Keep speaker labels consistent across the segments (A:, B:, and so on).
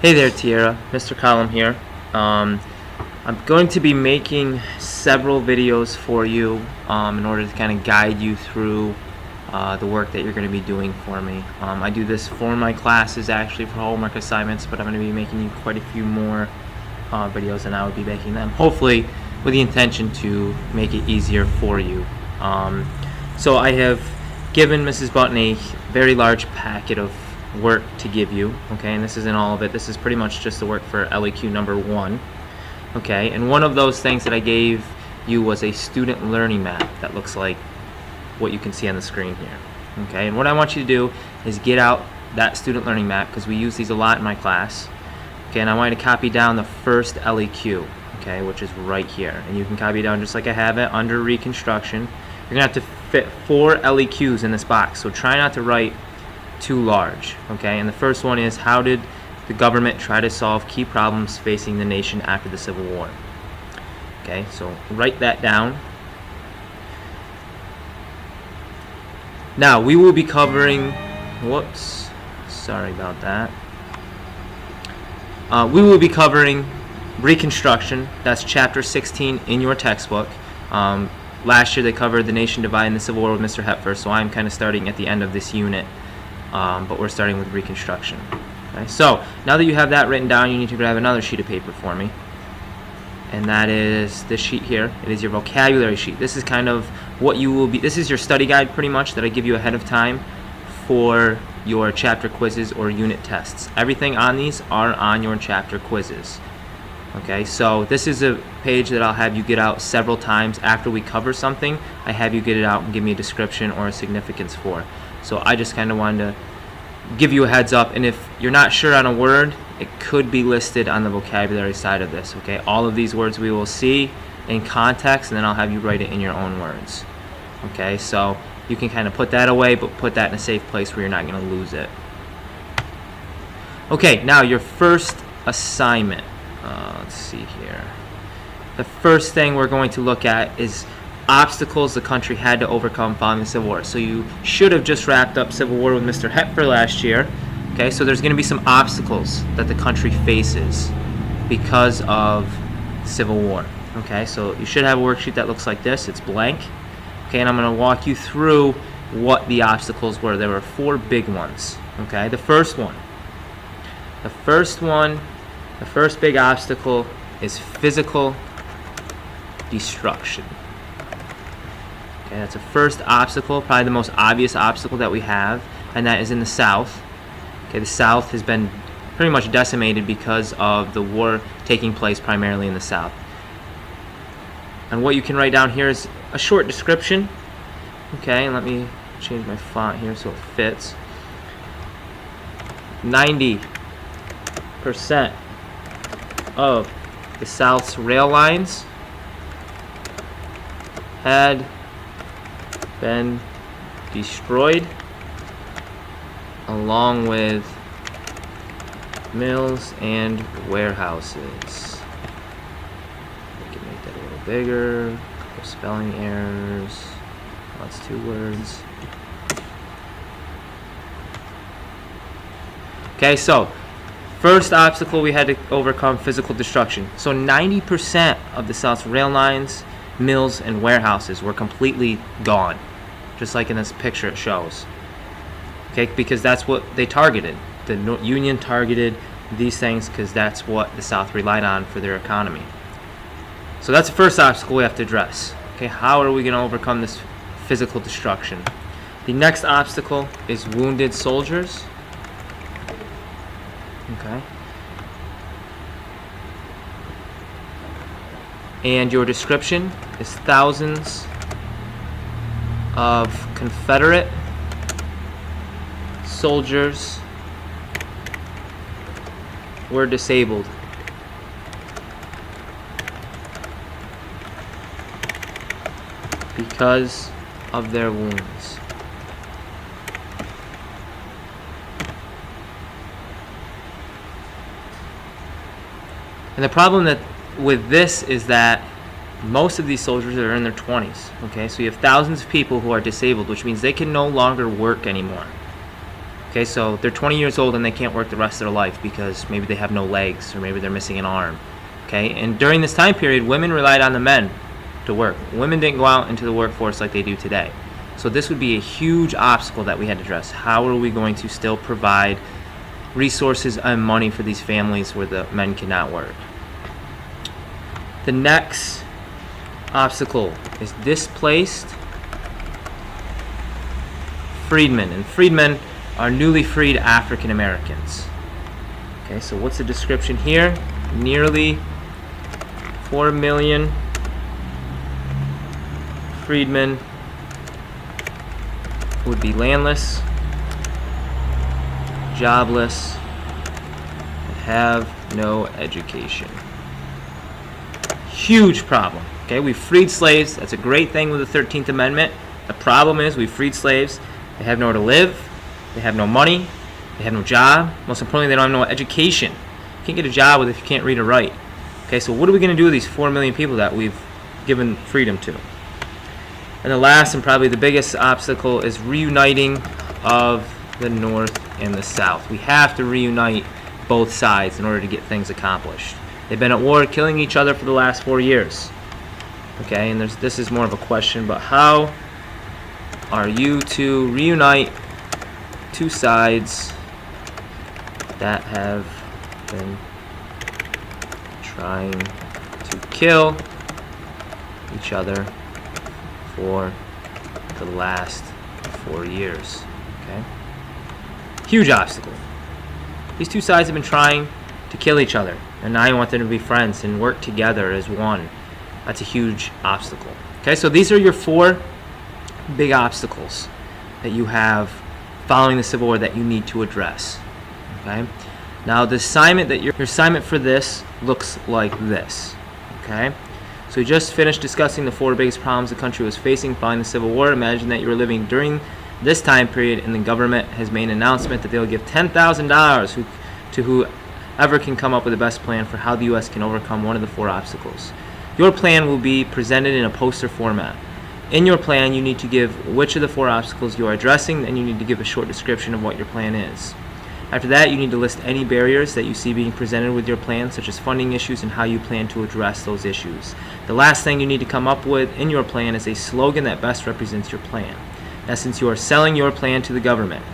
A: Hey there, Tierra. Mr. Column here. I'm going to be making several videos for you in order to kind of guide you through the work that you're going to be doing for me. I do this for my classes, actually, for homework assignments, but I'm going to be making you quite a few more videos than I would be making them, hopefully with the intention to make it easier for you. So I have given Mrs. Button a very large packet of work to give you, okay, and this isn't all of it. This is pretty much just the work for LEQ number 1, okay, and one of those things that I gave you was a student learning map that looks like what you can see on the screen here, okay, and what I want you to do is get out that student learning map, because we use these a lot in my class, okay, and I want you to copy down the first LEQ, okay, which is right here, and you can copy down just like I have it under Reconstruction. You're going to have to fit 4 LEQs in this box, so try not to write too large, okay, and the first one is, how did the government try to solve key problems facing the nation after the Civil War? Okay, so write that down. Now we will be covering, whoops, sorry about that. We will be covering Reconstruction. That's chapter 16 in your textbook. Last year they covered the nation divided in the Civil War with Mr. Hepfer, so I'm kind of starting at the end of this unit. But we're starting with Reconstruction. Okay? So now that you have that written down, you need to grab another sheet of paper for me, and that is this sheet here. It is your vocabulary sheet. This is kind of what you will be, this is your study guide pretty much that I give you ahead of time for your chapter quizzes or unit tests. Everything on these are on your chapter quizzes. Okay, so this is a page that I'll have you get out several times after we cover something. I have you get it out and give me a description or a significance for. So I just kind of wanted to give you a heads up, and if you're not sure on a word, it could be listed on the vocabulary side of this, okay? All of these words we will see in context, and then I'll have you write it in your own words, okay? So you can kind of put that away, but put that in a safe place where you're not going to lose it. Okay, now your first assignment. Let's see here. The first thing we're going to look at is obstacles the country had to overcome following the Civil War. So you should have just wrapped up Civil War with Mr. Hepfer last year. Okay, so there's going to be some obstacles that the country faces because of Civil War. Okay, so you should have a worksheet that looks like this. It's blank. Okay, and I'm going to walk you through what the obstacles were. There were 4 big ones. Okay, the first big obstacle is physical destruction. Okay, that's the first obstacle, probably the most obvious obstacle that we have, and that is in the South. Okay, the South has been pretty much decimated because of the war taking place primarily in the South. And what you can write down here is a short description. Okay, and let me change my font here so it fits. 90% of the South's rail lines had been destroyed, along with mills and warehouses. We can make that a little bigger. A couple spelling errors. That's 2 words. Okay, so first obstacle we had to overcome, physical destruction. So 90% of the South's rail lines, mills, and warehouses were completely gone, just like in this picture it shows. Okay, because that's what they targeted. The Union targeted these things because that's what the South relied on for their economy. So that's the first obstacle we have to address. Okay, how are we going to overcome this physical destruction? The next obstacle is wounded soldiers. Okay. And your description is thousands of Confederate soldiers were disabled because of their wounds. And the problem that with this is that most of these soldiers are in their 20s. Okay, so you have thousands of people who are disabled, which means they can no longer work anymore. Okay, so they're 20 years old and they can't work the rest of their life because maybe they have no legs or maybe they're missing an arm. Okay, and during this time period, women relied on the men to work. Women didn't go out into the workforce like they do today. So this would be a huge obstacle that we had to address. How are we going to still provide resources and money for these families where the men cannot work? The next obstacle is displaced freedmen. And freedmen are newly freed African Americans. Okay, so what's the description here? Nearly 4 million freedmen would be landless, jobless, and have no education. Huge problem. Okay, we freed slaves. That's a great thing with the 13th Amendment. The problem is we freed slaves. They have nowhere to live. They have no money. They have no job. Most importantly, they don't have no education. You can't get a job if you can't read or write. Okay, so what are we going to do with these 4 million people that we've given freedom to? And the last and probably the biggest obstacle is reuniting of the North and the South. We have to reunite both sides in order to get things accomplished. They've been at war, killing each other for the last 4 years. Okay, and this is more of a question, but how are you to reunite two sides that have been trying to kill each other for the last 4 years? Okay, huge obstacle. These two sides have been trying to kill each other, and now you want them to be friends and work together as one. That's a huge obstacle. Okay, so these are your 4 big obstacles that you have following the Civil War that you need to address. Okay, now the assignment that your assignment for this looks like this. Okay, so we just finished discussing the 4 biggest problems the country was facing following the Civil War. Imagine that you were living during this time period and the government has made an announcement that they'll give $10,000 to whoever can come up with the best plan for how the U.S. can overcome one of the 4 obstacles. Your plan will be presented in a poster format. In your plan, you need to give which of the 4 obstacles you are addressing, and you need to give a short description of what your plan is. After that, you need to list any barriers that you see being presented with your plan, such as funding issues and how you plan to address those issues. The last thing you need to come up with in your plan is a slogan that best represents your plan. Now, since you are selling your plan to the government,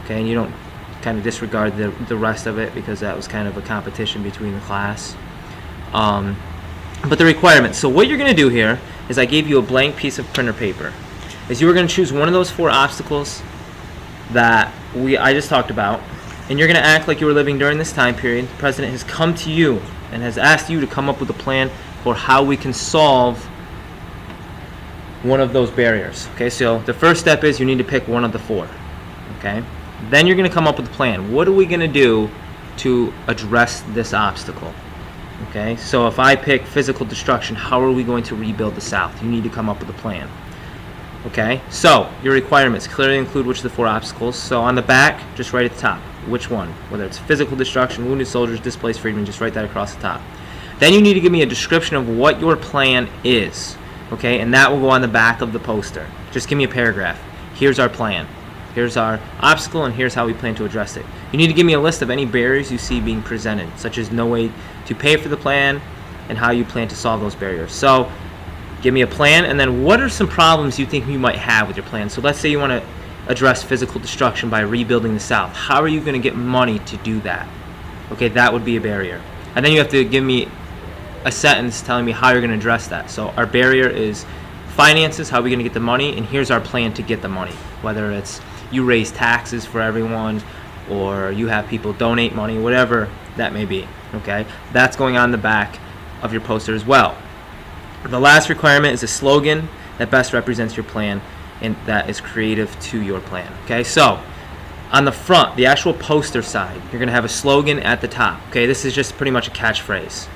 A: okay, and you don't kind of disregard the rest of it because that was kind of a competition between the class. But the requirements. So what you're going to do here is I gave you a blank piece of printer paper. Is you are going to choose one of those 4 obstacles that I just talked about, and you're going to act like you were living during this time period. The president has come to you and has asked you to come up with a plan for how we can solve one of those barriers. Okay, so the first step is you need to pick one of the 4. Okay, then you're going to come up with a plan. What are we going to do to address this obstacle? Okay, so if I pick physical destruction, how are we going to rebuild the South? You need to come up with a plan. Okay, so your requirements clearly include which of the 4 obstacles. So on the back, just write at the top which one, whether it's physical destruction, wounded soldiers, displaced freedmen, just write that across the top. Then you need to give me a description of what your plan is. Okay, and that will go on the back of the poster. Just give me a paragraph. Here's our plan. Here's our obstacle, and here's how we plan to address it. You need to give me a list of any barriers you see being presented, such as no way to pay for the plan and how you plan to solve those barriers. So give me a plan, and then what are some problems you think you might have with your plan? So let's say you want to address physical destruction by rebuilding the South. How are you going to get money to do that? Okay, that would be a barrier. And then you have to give me a sentence telling me how you're going to address that. So our barrier is finances, how are we going to get the money, and here's our plan to get the money. Whether it's you raise taxes for everyone, or you have people donate money, whatever that may be. Okay, that's going on the back of your poster as well. The last requirement is a slogan that best represents your plan and that is creative to your plan. Okay, so on the front, the actual poster side, you're going to have a slogan at the top. Okay, this is just pretty much a catchphrase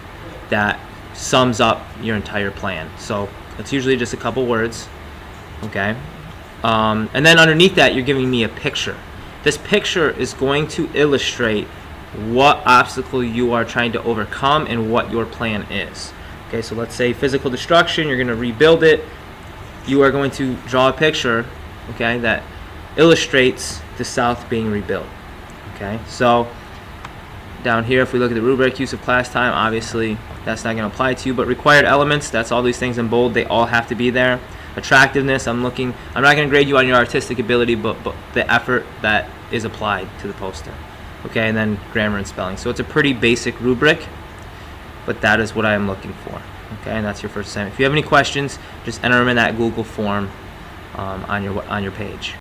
A: that sums up your entire plan. So it's usually just a couple words. Okay, and then underneath that, you're giving me a picture. This picture is going to illustrate what obstacle you are trying to overcome and what your plan is. Okay, so let's say physical destruction, you're going to rebuild it. You are going to draw a picture, okay, that illustrates the South being rebuilt. Okay, so down here, if we look at the rubric, use of class time, obviously that's not going to apply to you, but required elements, that's all these things in bold, they all have to be there. Attractiveness, I'm not going to grade you on your artistic ability, but the effort that is applied to the poster. Okay, and then grammar and spelling. So it's a pretty basic rubric, but that is what I am looking for. Okay, and that's your first assignment. If you have any questions, just enter them in that Google form on your page.